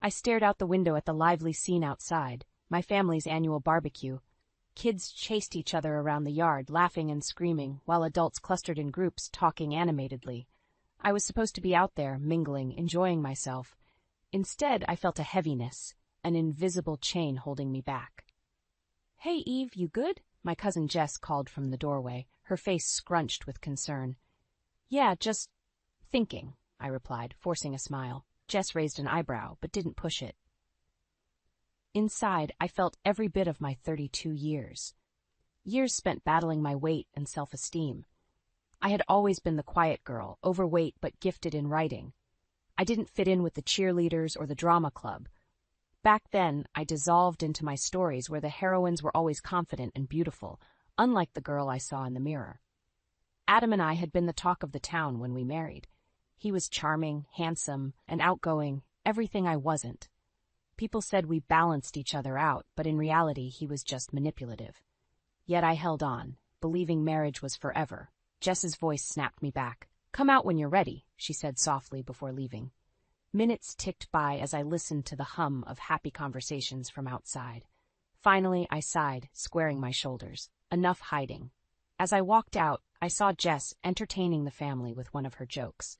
I stared out the window at the lively scene outside, my family's annual barbecue. Kids chased each other around the yard, laughing and screaming, while adults clustered in groups, talking animatedly. I was supposed to be out there, mingling, enjoying myself. Instead, I felt a heaviness, an invisible chain holding me back. "Hey, Eve, you good?" My cousin Jess called from the doorway, her face scrunched with concern. "Yeah, just thinking," I replied, forcing a smile. Jess raised an eyebrow, but didn't push it. Inside, I felt every bit of my 32 years. Years spent battling my weight and self-esteem. I had always been the quiet girl, overweight but gifted in writing. I didn't fit in with the cheerleaders or the drama club. Back then, I dissolved into my stories where the heroines were always confident and beautiful, unlike the girl I saw in the mirror. Adam and I had been the talk of the town when we married. He was charming, handsome, and outgoing, everything I wasn't. People said we balanced each other out, but in reality he was just manipulative. Yet I held on, believing marriage was forever. Jess's voice snapped me back. "Come out when you're ready," she said softly before leaving. Minutes ticked by as I listened to the hum of happy conversations from outside. Finally, I sighed, squaring my shoulders. Enough hiding. As I walked out, I saw Jess entertaining the family with one of her jokes.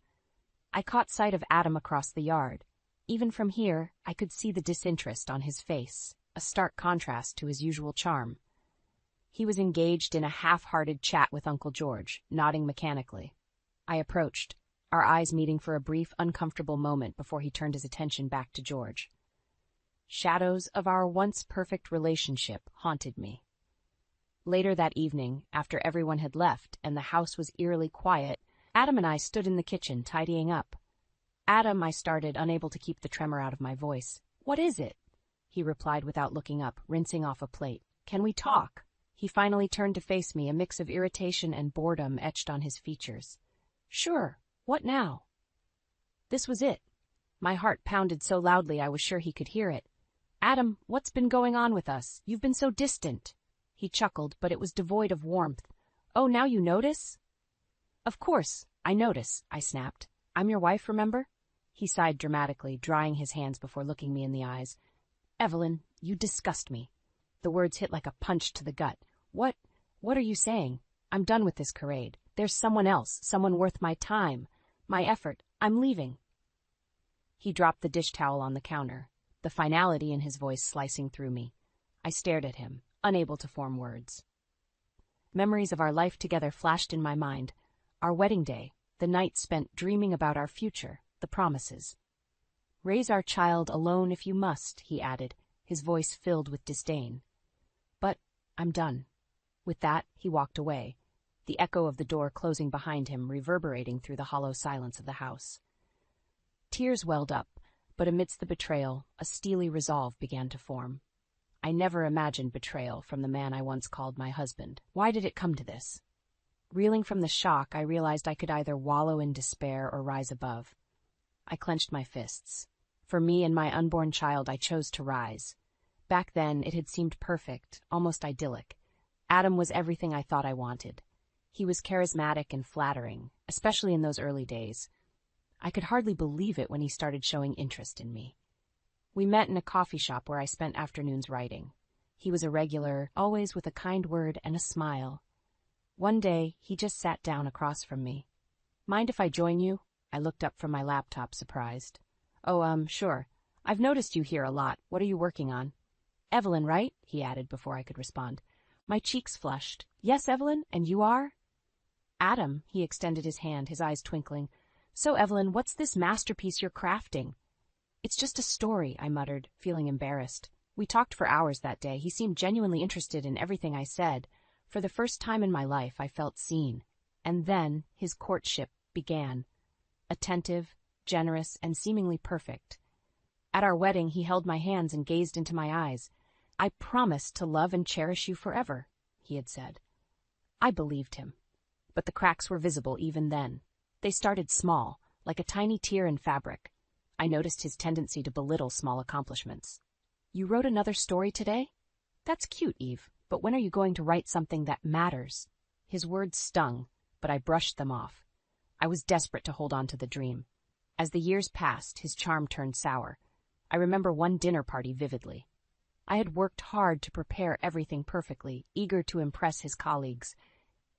I caught sight of Adam across the yard. Even from here, I could see the disinterest on his face, a stark contrast to his usual charm. He was engaged in a half-hearted chat with Uncle George, nodding mechanically. I approached, our eyes meeting for a brief, uncomfortable moment before he turned his attention back to George. Shadows of our once-perfect relationship haunted me. Later that evening, after everyone had left and the house was eerily quiet, Adam and I stood in the kitchen tidying up. "Adam," I started, unable to keep the tremor out of my voice. "What is it?" He replied without looking up, rinsing off a plate. "Can we talk?" He finally turned to face me, a mix of irritation and boredom etched on his features. "Sure. What now?" This was it. My heart pounded so loudly I was sure he could hear it. "Adam, what's been going on with us? You've been so distant." He chuckled, but it was devoid of warmth. "Oh, now you notice?" "Of course, I notice," I snapped. "I'm your wife, remember?" He sighed dramatically, drying his hands before looking me in the eyes. "Evelyn, you disgust me." The words hit like a punch to the gut. What are you saying? I'm done with this charade. There's someone else, someone worth my time, my effort. I'm leaving." He dropped the dish towel on the counter, the finality in his voice slicing through me. I stared at him, unable to form words. Memories of our life together flashed in my mind. Our wedding day, the night spent dreaming about our future, the promises. "Raise our child alone if you must," he added, his voice filled with disdain. "But I'm done." With that, he walked away, the echo of the door closing behind him reverberating through the hollow silence of the house. Tears welled up, but amidst the betrayal, a steely resolve began to form. I never imagined betrayal from the man I once called my husband. Why did it come to this? Reeling from the shock, I realized I could either wallow in despair or rise above. I clenched my fists. For me and my unborn child, I chose to rise. Back then, it had seemed perfect, almost idyllic. Adam was everything I thought I wanted. He was charismatic and flattering, especially in those early days. I could hardly believe it when he started showing interest in me. We met in a coffee shop where I spent afternoons writing. He was a regular, always with a kind word and a smile. One day, he just sat down across from me. "Mind if I join you?" I looked up from my laptop, surprised. "Oh, sure. I've noticed you here a lot. What are you working on?" "Evelyn, right?" he added before I could respond. My cheeks flushed. "Yes, Evelyn, and you are?" "Adam," he extended his hand, his eyes twinkling. "So, Evelyn, what's this masterpiece you're crafting?" "It's just a story," I muttered, feeling embarrassed. We talked for hours that day. He seemed genuinely interested in everything I said. For the first time in my life, I felt seen. And then his courtship began. Attentive, generous, and seemingly perfect. At our wedding, he held my hands and gazed into my eyes. "I promise to love and cherish you forever," he had said. I believed him. But the cracks were visible even then. They started small, like a tiny tear in fabric. I noticed his tendency to belittle small accomplishments. "You wrote another story today? That's cute, Eve, but when are you going to write something that matters?" His words stung, but I brushed them off. I was desperate to hold on to the dream. As the years passed, his charm turned sour. I remember one dinner party vividly. I had worked hard to prepare everything perfectly, eager to impress his colleagues.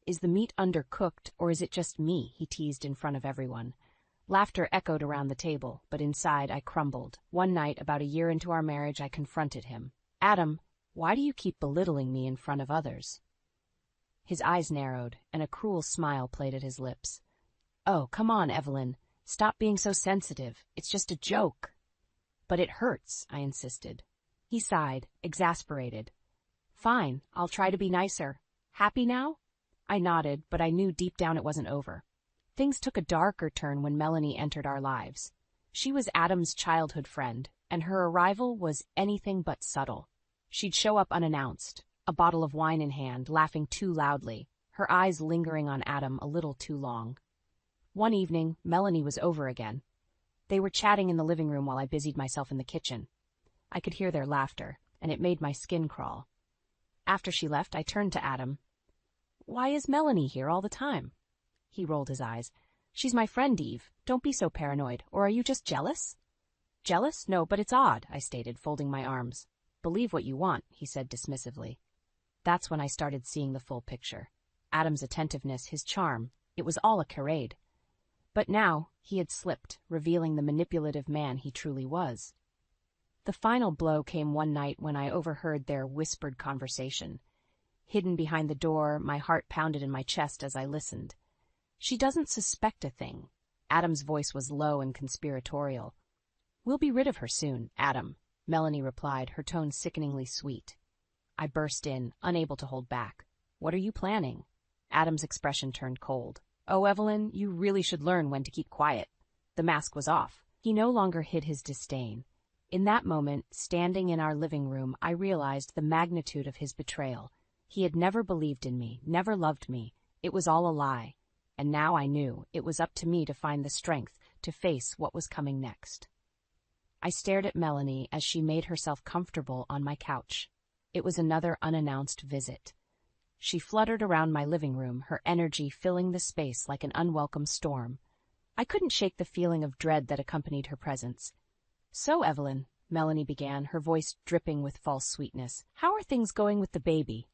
"Is the meat undercooked, or is it just me?" he teased in front of everyone. Laughter echoed around the table, but inside I crumbled. One night, about a year into our marriage, I confronted him. "Adam, why do you keep belittling me in front of others?" His eyes narrowed, and a cruel smile played at his lips. "Oh, come on, Evelyn. Stop being so sensitive. It's just a joke." "But it hurts," I insisted. He sighed, exasperated. "Fine, I'll try to be nicer. Happy now?" I nodded, but I knew deep down it wasn't over. Things took a darker turn when Melanie entered our lives. She was Adam's childhood friend, and her arrival was anything but subtle. She'd show up unannounced, a bottle of wine in hand, laughing too loudly, her eyes lingering on Adam a little too long. One evening, Melanie was over again. They were chatting in the living room while I busied myself in the kitchen. I could hear their laughter, and it made my skin crawl. After she left, I turned to Adam. "Why is Melanie here all the time?" He rolled his eyes. "She's my friend, Eve. Don't be so paranoid. Or are you just jealous?" "Jealous? No, but it's odd," I stated, folding my arms. "Believe what you want," he said dismissively. That's when I started seeing the full picture. Adam's attentiveness, his charm, it was all a charade. But now he had slipped, revealing the manipulative man he truly was. The final blow came one night when I overheard their whispered conversation. Hidden behind the door, my heart pounded in my chest as I listened. "She doesn't suspect a thing." Adam's voice was low and conspiratorial. "We'll be rid of her soon, Adam," Melanie replied, her tone sickeningly sweet. I burst in, unable to hold back. "What are you planning?" Adam's expression turned cold. "Oh, Evelyn, you really should learn when to keep quiet." The mask was off. He no longer hid his disdain. In that moment, standing in our living room, I realized the magnitude of his betrayal. He had never believed in me, never loved me. It was all a lie. And now I knew it was up to me to find the strength to face what was coming next. I stared at Melanie as she made herself comfortable on my couch. It was another unannounced visit. She fluttered around my living room, her energy filling the space like an unwelcome storm. I couldn't shake the feeling of dread that accompanied her presence. "So, Evelyn," Melanie began, her voice dripping with false sweetness, "how are things going with the baby?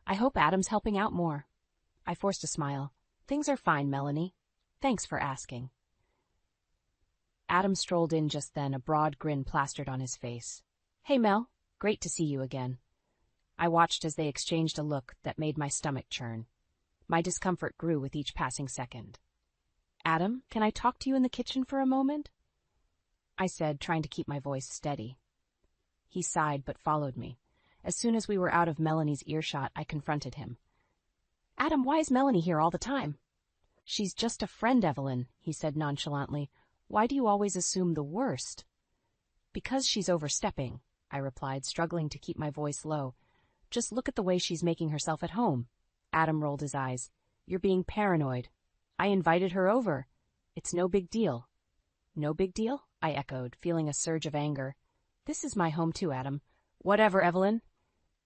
I hope Adam's helping out more." I forced a smile. "Things are fine, Melanie. Thanks for asking." Adam strolled in just then, a broad grin plastered on his face. "Hey, Mel. Great to see you again." I watched as they exchanged a look that made my stomach churn. My discomfort grew with each passing second. "Adam, can I talk to you in the kitchen for a moment?" I said, trying to keep my voice steady. He sighed but followed me. As soon as we were out of Melanie's earshot, I confronted him. "Adam, why is Melanie here all the time?" "She's just a friend, Evelyn," he said nonchalantly. "Why do you always assume the worst?" "Because she's overstepping," I replied, struggling to keep my voice low. "Just look at the way she's making herself at home." Adam rolled his eyes. "You're being paranoid. I invited her over. It's no big deal." "No big deal?" I echoed, feeling a surge of anger. "This is my home too, Adam." "Whatever, Evelyn."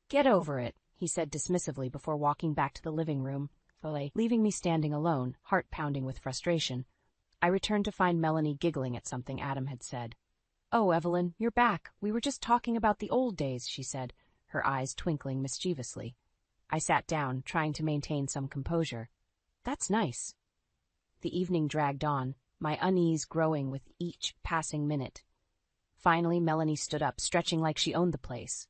"Get over it," he said dismissively before walking back to the living room, leaving me standing alone, heart pounding with frustration. I returned to find Melanie giggling at something Adam had said. "Oh, Evelyn, you're back. We were just talking about the old days," she said, her eyes twinkling mischievously. I sat down, trying to maintain some composure. "That's nice." The evening dragged on, my unease growing with each passing minute. Finally, Melanie stood up, stretching like she owned the place.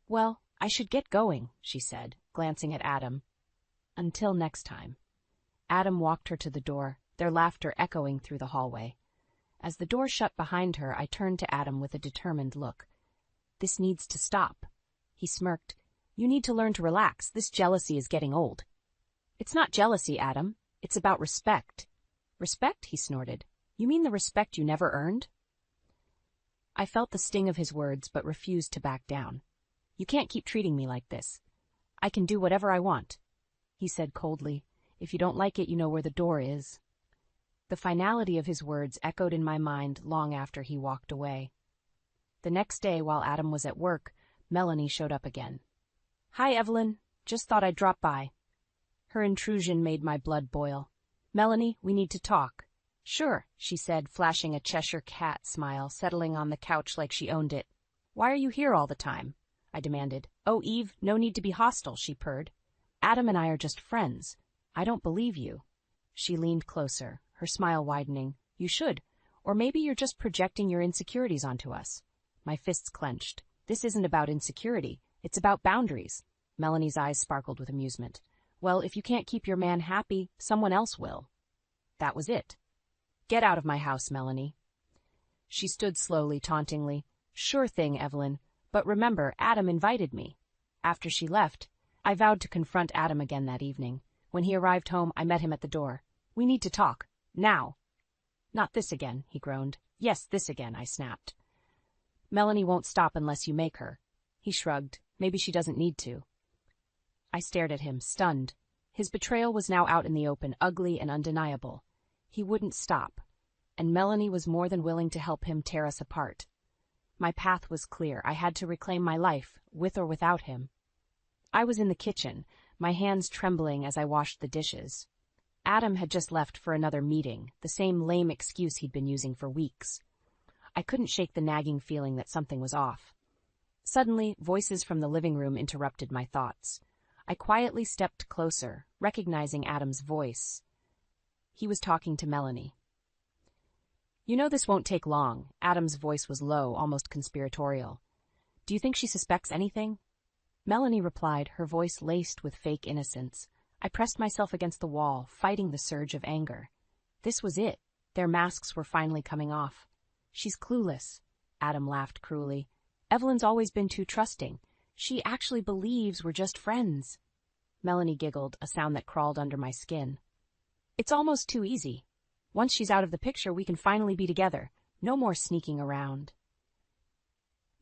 "Well, I should get going," she said, glancing at Adam. "Until next time." Adam walked her to the door, their laughter echoing through the hallway. As the door shut behind her, I turned to Adam with a determined look. "This needs to stop." He smirked. "You need to learn to relax. This jealousy is getting old." "It's not jealousy, Adam. It's about respect." "Respect?" he snorted. "You mean the respect you never earned?" I felt the sting of his words, but refused to back down. "You can't keep treating me like this. I can do whatever I want." He said coldly, "If you don't like it, you know where the door is." The finality of his words echoed in my mind long after he walked away. The next day, while Adam was at work, Melanie showed up again. "Hi, Evelyn. Just thought I'd drop by." Her intrusion made my blood boil. "Melanie, we need to talk." Sure, she said, flashing a Cheshire cat smile, settling on the couch like she owned it. Why are you here all the time? I demanded. Oh, Eve, no need to be hostile, she purred. Adam and I are just friends. I don't believe you. She leaned closer, her smile widening. You should. Or maybe you're just projecting your insecurities onto us. My fists clenched. This isn't about insecurity. It's about boundaries. Melanie's eyes sparkled with amusement. Well, if you can't keep your man happy, someone else will. That was it. Get out of my house, Melanie. She stood slowly, tauntingly. Sure thing, Evelyn. But remember, Adam invited me. After she left, I vowed to confront Adam again that evening. When he arrived home, I met him at the door. We need to talk. Now. Not this again, he groaned. Yes, this again, I snapped. Melanie won't stop unless you make her. He shrugged. Maybe she doesn't need to. I stared at him, stunned. His betrayal was now out in the open, ugly and undeniable. He wouldn't stop, and Melanie was more than willing to help him tear us apart. My path was clear. I had to reclaim my life, with or without him. I was in the kitchen, my hands trembling as I washed the dishes. Adam had just left for another meeting, the same lame excuse he'd been using for weeks. I couldn't shake the nagging feeling that something was off. Suddenly, voices from the living room interrupted my thoughts. I quietly stepped closer, recognizing Adam's voice. He was talking to Melanie. You know this won't take long. Adam's voice was low, almost conspiratorial. Do you think she suspects anything? Melanie replied, her voice laced with fake innocence. I pressed myself against the wall, fighting the surge of anger. This was it. Their masks were finally coming off. She's clueless. Adam laughed cruelly. Evelyn's always been too trusting. She actually believes we're just friends. Melanie giggled, a sound that crawled under my skin. It's almost too easy. Once she's out of the picture, we can finally be together. No more sneaking around.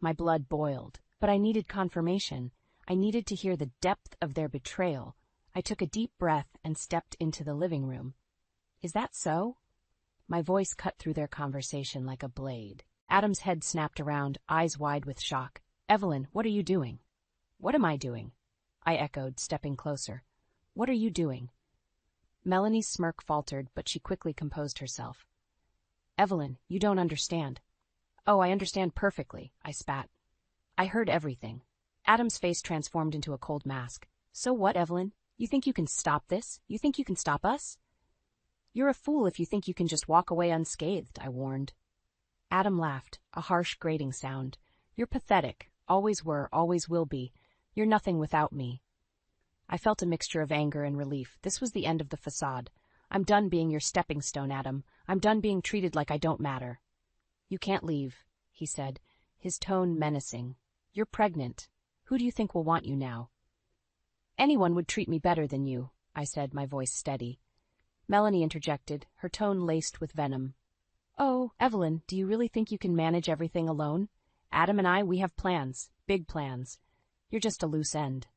My blood boiled, but I needed confirmation. I needed to hear the depth of their betrayal. I took a deep breath and stepped into the living room. Is that so? My voice cut through their conversation like a blade. Adam's head snapped around, eyes wide with shock. Evelyn, what are you doing? What am I doing? I echoed, stepping closer. What are you doing? Melanie's smirk faltered, but she quickly composed herself. Evelyn, you don't understand. Oh, I understand perfectly, I spat. I heard everything. Adam's face transformed into a cold mask. So what, Evelyn? You think you can stop this? You think you can stop us? You're a fool if you think you can just walk away unscathed, I warned. Adam laughed, a harsh, grating sound. You're pathetic. Always were, always will be. You're nothing without me. I felt a mixture of anger and relief. This was the end of the facade. I'm done being your stepping stone, Adam. I'm done being treated like I don't matter. You can't leave, he said, his tone menacing. You're pregnant. Who do you think will want you now? Anyone would treat me better than you, I said, my voice steady. Melanie interjected, her tone laced with venom. Oh, Evelyn, do you really think you can manage everything alone? Adam and I, we have plans, big plans. You're just a loose end.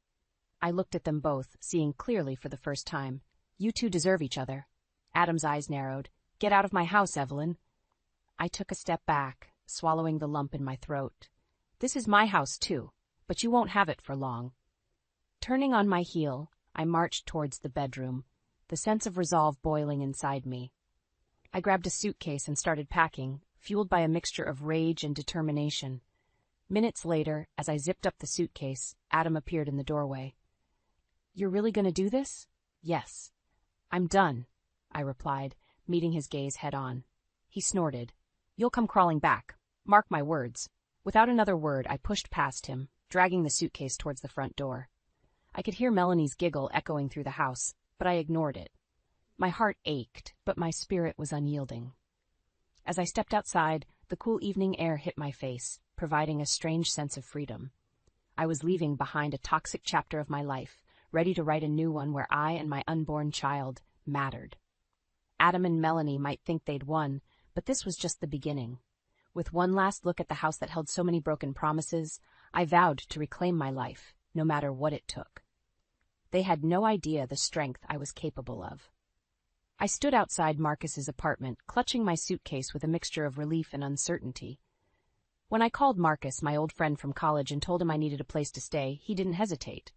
I looked at them both, seeing clearly for the first time. You two deserve each other. Adam's eyes narrowed. Get out of my house, Evelyn. I took a step back, swallowing the lump in my throat. This is my house, too, but you won't have it for long. Turning on my heel, I marched towards the bedroom, the sense of resolve boiling inside me. I grabbed a suitcase and started packing, fueled by a mixture of rage and determination. Minutes later, as I zipped up the suitcase, Adam appeared in the doorway. You're really going to do this? Yes. I'm done, I replied, meeting his gaze head-on. He snorted. You'll come crawling back. Mark my words. Without another word, I pushed past him, dragging the suitcase towards the front door. I could hear Melanie's giggle echoing through the house, but I ignored it. My heart ached, but my spirit was unyielding. As I stepped outside, the cool evening air hit my face, providing a strange sense of freedom. I was leaving behind a toxic chapter of my life, ready to write a new one where I and my unborn child mattered. Adam and Melanie might think they'd won, but this was just the beginning. With one last look at the house that held so many broken promises, I vowed to reclaim my life, no matter what it took. They had no idea the strength I was capable of. I stood outside Marcus's apartment, clutching my suitcase with a mixture of relief and uncertainty. When I called Marcus, my old friend from college, and told him I needed a place to stay, he didn't hesitate.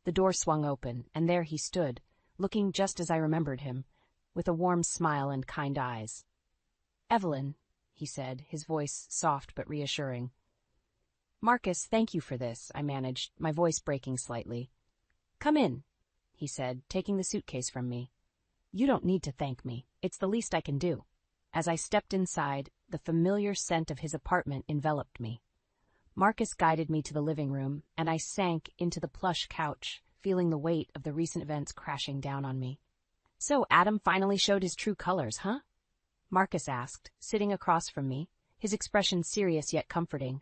The door swung open, and there he stood, looking just as I remembered him, with a warm smile and kind eyes. Evelyn, he said, his voice soft but reassuring. Marcus, thank you for this, I managed, my voice breaking slightly. Come in, he said, taking the suitcase from me. You don't need to thank me. It's the least I can do. As I stepped inside, the familiar scent of his apartment enveloped me. Marcus guided me to the living room, and I sank into the plush couch, feeling the weight of the recent events crashing down on me. So Adam finally showed his true colors, huh? Marcus asked, sitting across from me, his expression serious yet comforting.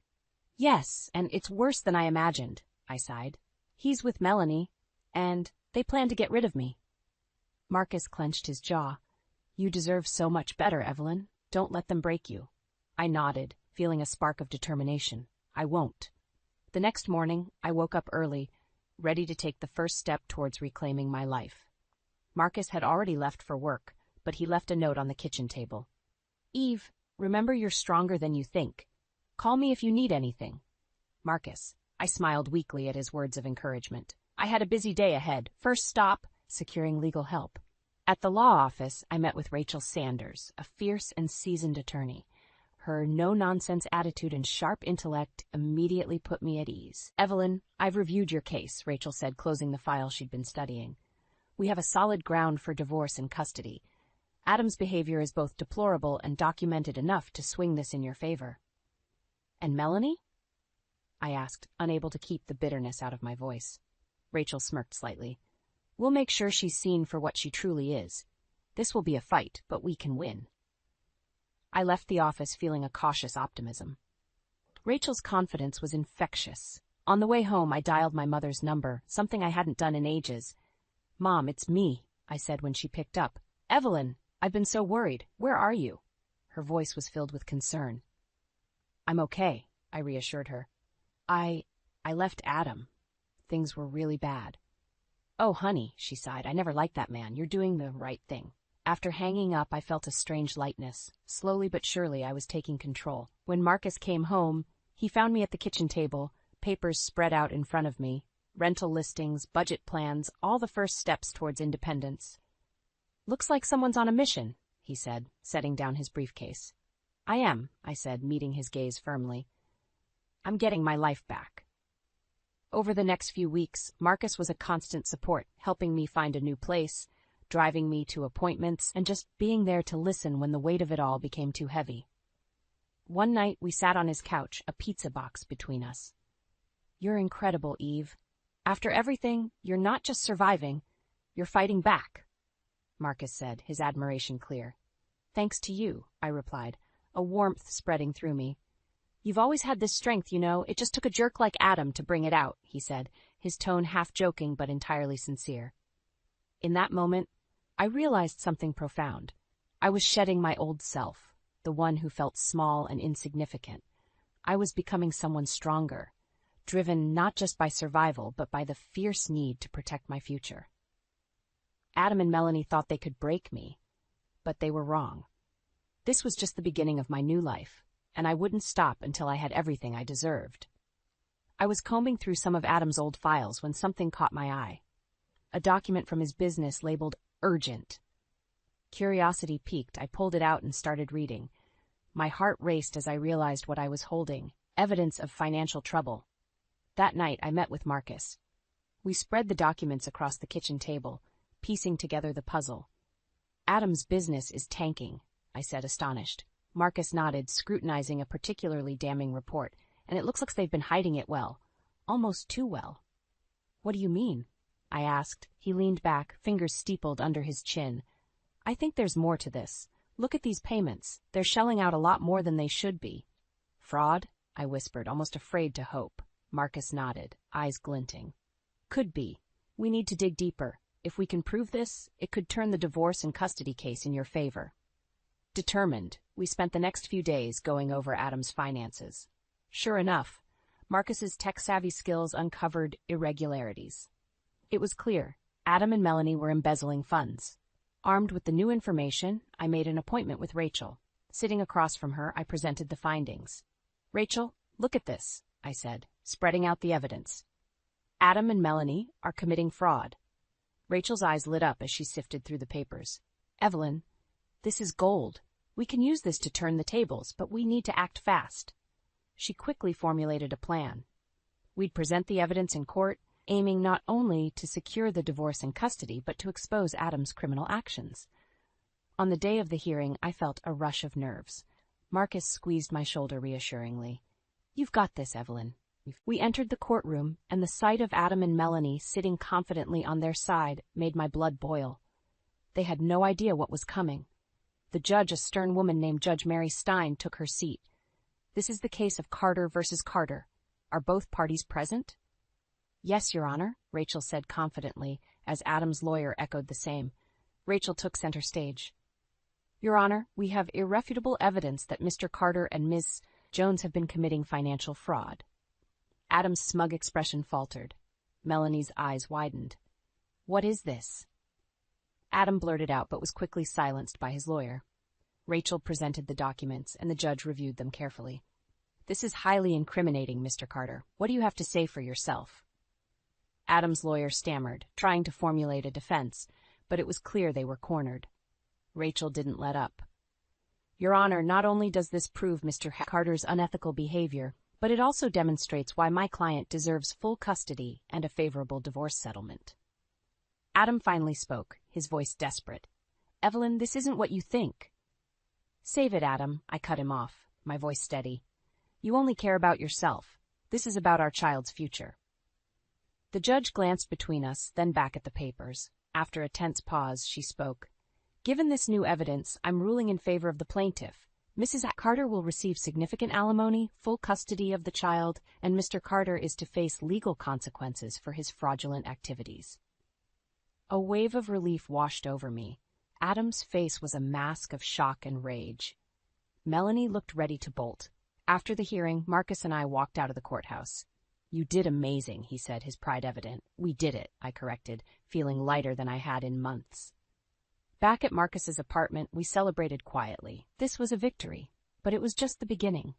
Yes, and it's worse than I imagined, I sighed. He's with Melanie, and they plan to get rid of me. Marcus clenched his jaw. You deserve so much better, Evelyn. Don't let them break you. I nodded, feeling a spark of determination. I won't. The next morning, I woke up early, ready to take the first step towards reclaiming my life. Marcus had already left for work, but he left a note on the kitchen table. Eve, remember you're stronger than you think. Call me if you need anything. Marcus. I smiled weakly at his words of encouragement. I had a busy day ahead. First stop, securing legal help. At the law office, I met with Rachel Sanders, a fierce and seasoned attorney. Her no-nonsense attitude and sharp intellect immediately put me at ease. Evelyn, I've reviewed your case, Rachel said, closing the file she'd been studying. We have a solid ground for divorce and custody. Adam's behavior is both deplorable and documented enough to swing this in your favor. And Melanie? I asked, unable to keep the bitterness out of my voice. Rachel smirked slightly. We'll make sure she's seen for what she truly is. This will be a fight, but we can win. I left the office feeling a cautious optimism. Rachel's confidence was infectious. On the way home, I dialed my mother's number, something I hadn't done in ages. Mom, it's me, I said when she picked up. Evelyn, I've been so worried. Where are you? Her voice was filled with concern. I'm okay, I reassured her. I left Adam. Things were really bad. Oh, honey, she sighed. I never liked that man. You're doing the right thing. After hanging up, I felt a strange lightness. Slowly but surely, I was taking control. When Marcus came home, he found me at the kitchen table, papers spread out in front of me, rental listings, budget plans, all the first steps towards independence. Looks like someone's on a mission, he said, setting down his briefcase. I am, I said, meeting his gaze firmly. I'm getting my life back. Over the next few weeks, Marcus was a constant support, helping me find a new place, driving me to appointments, and just being there to listen when the weight of it all became too heavy. One night, we sat on his couch, a pizza box between us. You're incredible, Eve. After everything, you're not just surviving, you're fighting back, Marcus said, his admiration clear. Thanks to you, I replied, a warmth spreading through me. You've always had this strength, you know. It just took a jerk like Adam to bring it out, he said, his tone half joking but entirely sincere. In that moment, I realized something profound. I was shedding my old self, the one who felt small and insignificant. I was becoming someone stronger, driven not just by survival, but by the fierce need to protect my future. Adam and Melanie thought they could break me, but they were wrong. This was just the beginning of my new life, and I wouldn't stop until I had everything I deserved. I was combing through some of Adam's old files when something caught my eye. A document from his business labeled Urgent. Curiosity piqued. I pulled it out and started reading. My heart raced as I realized what I was holding, evidence of financial trouble. That night, I met with Marcus. We spread the documents across the kitchen table, piecing together the puzzle. Adam's business is tanking, I said, astonished. Marcus nodded, scrutinizing a particularly damning report, and it looks like they've been hiding it well. Almost too well. What do you mean? I asked. He leaned back, fingers steepled under his chin. I think there's more to this. Look at these payments. They're shelling out a lot more than they should be. Fraud? I whispered, almost afraid to hope. Marcus nodded, eyes glinting. Could be. We need to dig deeper. If we can prove this, it could turn the divorce and custody case in your favor. Determined, we spent the next few days going over Adam's finances. Sure enough, Marcus's tech-savvy skills uncovered irregularities. It was clear, Adam and Melanie were embezzling funds. Armed with the new information, I made an appointment with Rachel. Sitting across from her, I presented the findings. Rachel, look at this, I said, spreading out the evidence. Adam and Melanie are committing fraud. Rachel's eyes lit up as she sifted through the papers. Evelyn, this is gold. We can use this to turn the tables, but we need to act fast. She quickly formulated a plan. We'd present the evidence in court, aiming not only to secure the divorce and custody, but to expose Adam's criminal actions. On the day of the hearing, I felt a rush of nerves. Marcus squeezed my shoulder reassuringly. "You've got this, Evelyn." We entered the courtroom, and the sight of Adam and Melanie sitting confidently on their side made my blood boil. They had no idea what was coming. The judge, a stern woman named Judge Mary Stein, took her seat. "This is the case of Carter versus Carter. Are both parties present?" "Yes, Your Honor," Rachel said confidently, as Adam's lawyer echoed the same. Rachel took center stage. "Your Honor, we have irrefutable evidence that Mr. Carter and Ms. Jones have been committing financial fraud." Adam's smug expression faltered. Melanie's eyes widened. "What is this?" Adam blurted out, but was quickly silenced by his lawyer. Rachel presented the documents, and the judge reviewed them carefully. "This is highly incriminating, Mr. Carter. What do you have to say for yourself?" Adam's lawyer stammered, trying to formulate a defense, but it was clear they were cornered. Rachel didn't let up. "Your Honor, not only does this prove Mr. Carter's unethical behavior, but it also demonstrates why my client deserves full custody and a favorable divorce settlement." Adam finally spoke, his voice desperate. "Evelyn, this isn't what you think." "Save it, Adam," I cut him off, my voice steady. "You only care about yourself. This is about our child's future." The judge glanced between us, then back at the papers. After a tense pause, she spoke. "Given this new evidence, I'm ruling in favor of the plaintiff. Mrs. Carter will receive significant alimony, full custody of the child, and Mr. Carter is to face legal consequences for his fraudulent activities." A wave of relief washed over me. Adam's face was a mask of shock and rage. Melanie looked ready to bolt. After the hearing, Marcus and I walked out of the courthouse. "You did amazing," he said, his pride evident. "We did it," I corrected, feeling lighter than I had in months. Back at Marcus's apartment, we celebrated quietly. This was a victory, but it was just the beginning.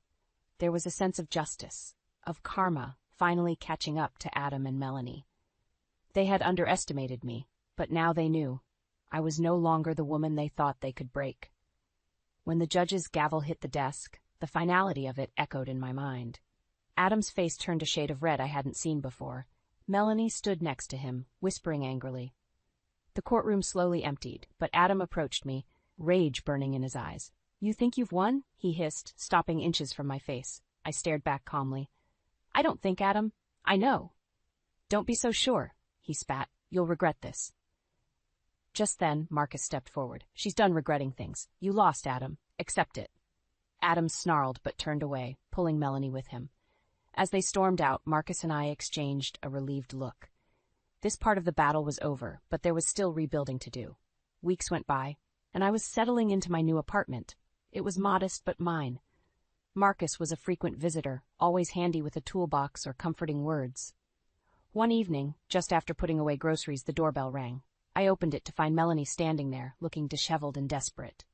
There was a sense of justice, of karma, finally catching up to Adam and Melanie. They had underestimated me, but now they knew. I was no longer the woman they thought they could break. When the judge's gavel hit the desk, the finality of it echoed in my mind. Adam's face turned a shade of red I hadn't seen before. Melanie stood next to him, whispering angrily. The courtroom slowly emptied, but Adam approached me, rage burning in his eyes. "You think you've won?" he hissed, stopping inches from my face. I stared back calmly. "I don't think, Adam. I know." "Don't be so sure," he spat. "You'll regret this." Just then, Marcus stepped forward. "She's done regretting things. You lost, Adam. Accept it." Adam snarled but turned away, pulling Melanie with him. As they stormed out, Marcus and I exchanged a relieved look. This part of the battle was over, but there was still rebuilding to do. Weeks went by, and I was settling into my new apartment. It was modest but mine. Marcus was a frequent visitor, always handy with a toolbox or comforting words. One evening, just after putting away groceries, the doorbell rang. I opened it to find Melanie standing there, looking disheveled and desperate.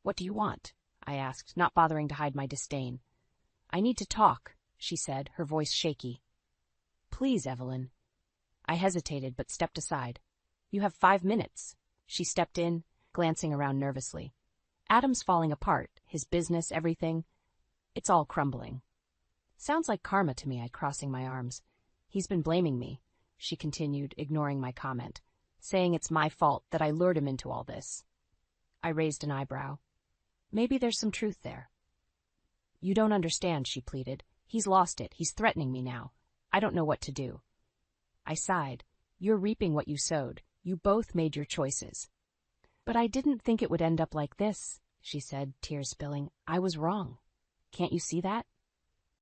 "What do you want?" I asked, not bothering to hide my disdain. "I need to talk," she said, her voice shaky. "Please, Evelyn." I hesitated but stepped aside. "You have 5 minutes." She stepped in, glancing around nervously. "Adam's falling apart, his business, everything. It's all crumbling." "Sounds like karma to me," I crossing my arms. "He's been blaming me," she continued, ignoring my comment, "saying it's my fault that I lured him into all this." I raised an eyebrow. "Maybe there's some truth there." "You don't understand," she pleaded. "He's lost it. He's threatening me now. I don't know what to do." I sighed. "You're reaping what you sowed. You both made your choices." "But I didn't think it would end up like this," she said, tears spilling. "I was wrong. Can't you see that?"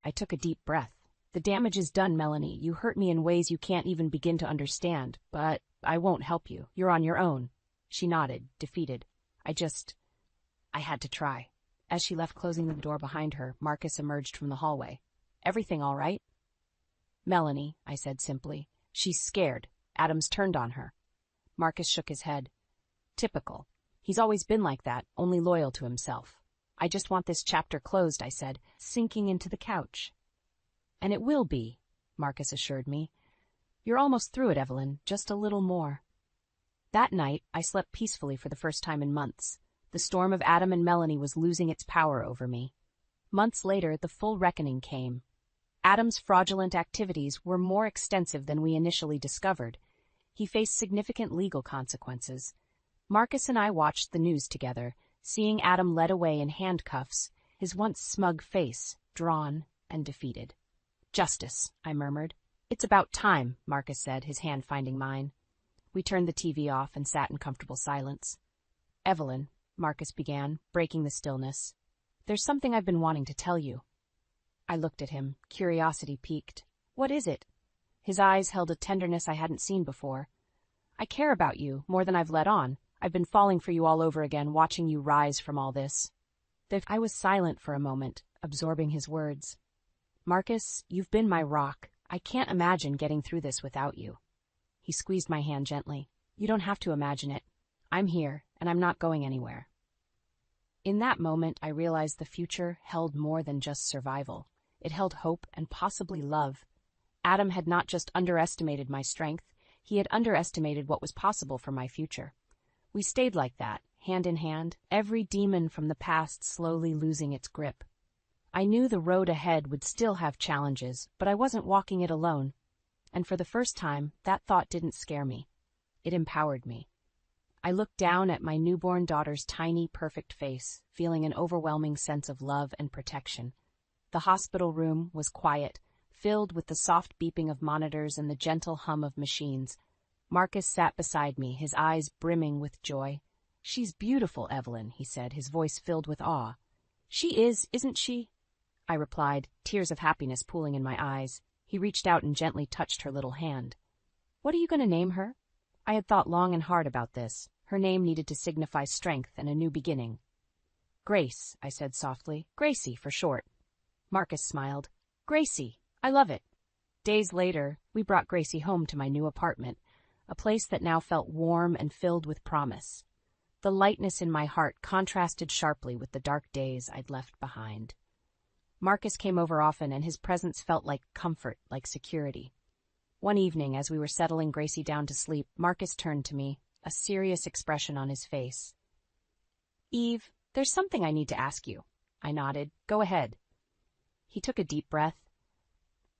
I took a deep breath. "The damage is done, Melanie. You hurt me in ways you can't even begin to understand, but I won't help you. You're on your own." She nodded, defeated. I had to try. As she left, closing the door behind her, Marcus emerged from the hallway. "Everything all right?" "Melanie," I said simply. "She's scared. Adam's turned on her." Marcus shook his head. "Typical. He's always been like that, only loyal to himself." "I just want this chapter closed," I said, sinking into the couch. "And it will be," Marcus assured me. "You're almost through it, Evelyn, just a little more." That night, I slept peacefully for the first time in months. The storm of Adam and Melanie was losing its power over me. Months later, the full reckoning came. Adam's fraudulent activities were more extensive than we initially discovered. He faced significant legal consequences. Marcus and I watched the news together, seeing Adam led away in handcuffs, his once smug face drawn and defeated. "Justice," I murmured. "It's about time," Marcus said, his hand finding mine. We turned the TV off and sat in comfortable silence. "Evelyn," Marcus began, breaking the stillness, "there's something I've been wanting to tell you." I looked at him, curiosity piqued. "What is it?" His eyes held a tenderness I hadn't seen before. "I care about you, more than I've let on. I've been falling for you all over again, watching you rise from all this." I was silent for a moment, absorbing his words. "Marcus, you've been my rock. I can't imagine getting through this without you." He squeezed my hand gently. "You don't have to imagine it. I'm here, and I'm not going anywhere." In that moment, I realized the future held more than just survival. It held hope and possibly love. Adam had not just underestimated my strength, he had underestimated what was possible for my future. We stayed like that, hand in hand, every demon from the past slowly losing its grip. I knew the road ahead would still have challenges, but I wasn't walking it alone. And for the first time, that thought didn't scare me. It empowered me. I looked down at my newborn daughter's tiny, perfect face, feeling an overwhelming sense of love and protection. The hospital room was quiet, filled with the soft beeping of monitors and the gentle hum of machines. Marcus sat beside me, his eyes brimming with joy. "She's beautiful, Evelyn," he said, his voice filled with awe. "She is, isn't she?" I replied, tears of happiness pooling in my eyes. He reached out and gently touched her little hand. "What are you going to name her?" I had thought long and hard about this. Her name needed to signify strength and a new beginning. "Grace," I said softly. "Gracie, for short." Marcus smiled. "Gracie, I love it." Days later, we brought Gracie home to my new apartment, a place that now felt warm and filled with promise. The lightness in my heart contrasted sharply with the dark days I'd left behind. Marcus came over often, and his presence felt like comfort, like security. One evening, as we were settling Gracie down to sleep, Marcus turned to me, a serious expression on his face. "Eve, there's something I need to ask you." I nodded. "Go ahead." He took a deep breath.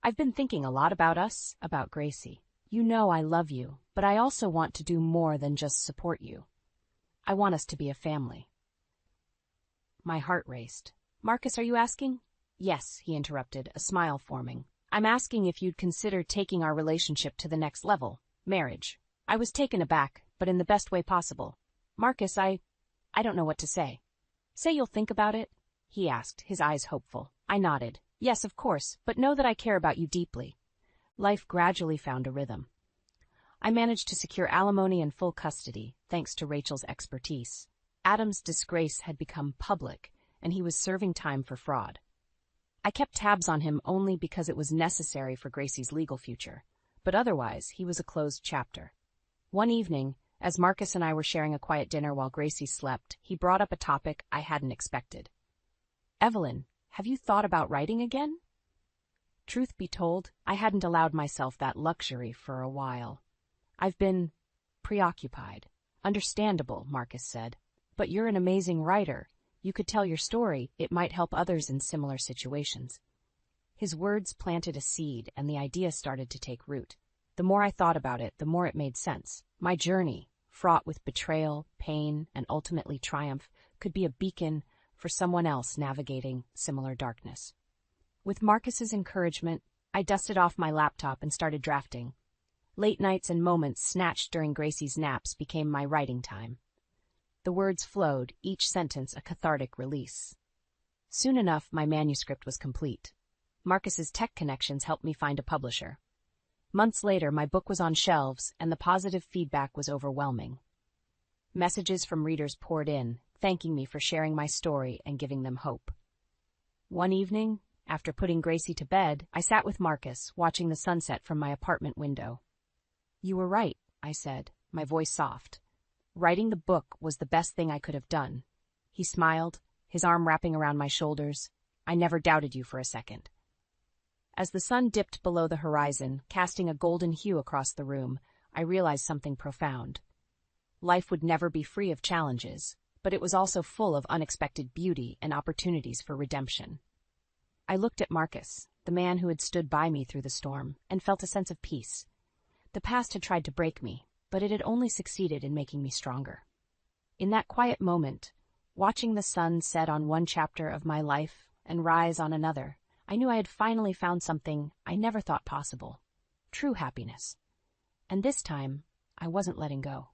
"I've been thinking a lot about us, about Gracie. You know I love you, but I also want to do more than just support you. I want us to be a family." My heart raced. "Marcus, are you asking?" "Yes," he interrupted, a smile forming. "I'm asking if you'd consider taking our relationship to the next level, marriage." I was taken aback, but in the best way possible. "Marcus, I don't know what to say." "Say you'll think about it?" he asked, his eyes hopeful. I nodded. "Yes, of course, but know that I care about you deeply." Life gradually found a rhythm. I managed to secure alimony and full custody, thanks to Rachel's expertise. Adam's disgrace had become public, and he was serving time for fraud. I kept tabs on him only because it was necessary for Gracie's legal future, but otherwise he was a closed chapter. One evening, as Marcus and I were sharing a quiet dinner while Gracie slept, he brought up a topic I hadn't expected. "Evelyn, have you thought about writing again?" Truth be told, I hadn't allowed myself that luxury for a while. "I've been preoccupied." "Understandable," Marcus said. "But you're an amazing writer. You could tell your story. It might help others in similar situations." His words planted a seed, and the idea started to take root. The more I thought about it, the more it made sense. My journey, fraught with betrayal, pain, and ultimately triumph, could be a beacon for someone else navigating similar darkness. With Marcus's encouragement, I dusted off my laptop and started drafting. Late nights and moments snatched during Gracie's naps became my writing time. The words flowed, each sentence a cathartic release. Soon enough, my manuscript was complete. Marcus's tech connections helped me find a publisher. Months later, my book was on shelves, and the positive feedback was overwhelming. Messages from readers poured in, thanking me for sharing my story and giving them hope. One evening, after putting Gracie to bed, I sat with Marcus, watching the sunset from my apartment window. "You were right," I said, my voice soft. "Writing the book was the best thing I could have done." He smiled, his arm wrapping around my shoulders. "I never doubted you for a second." As the sun dipped below the horizon, casting a golden hue across the room, I realized something profound. Life would never be free of challenges, but it was also full of unexpected beauty and opportunities for redemption. I looked at Marcus, the man who had stood by me through the storm, and felt a sense of peace. The past had tried to break me, but it had only succeeded in making me stronger. In that quiet moment, watching the sun set on one chapter of my life and rise on another, I knew I had finally found something I never thought possible: true happiness. And this time, I wasn't letting go.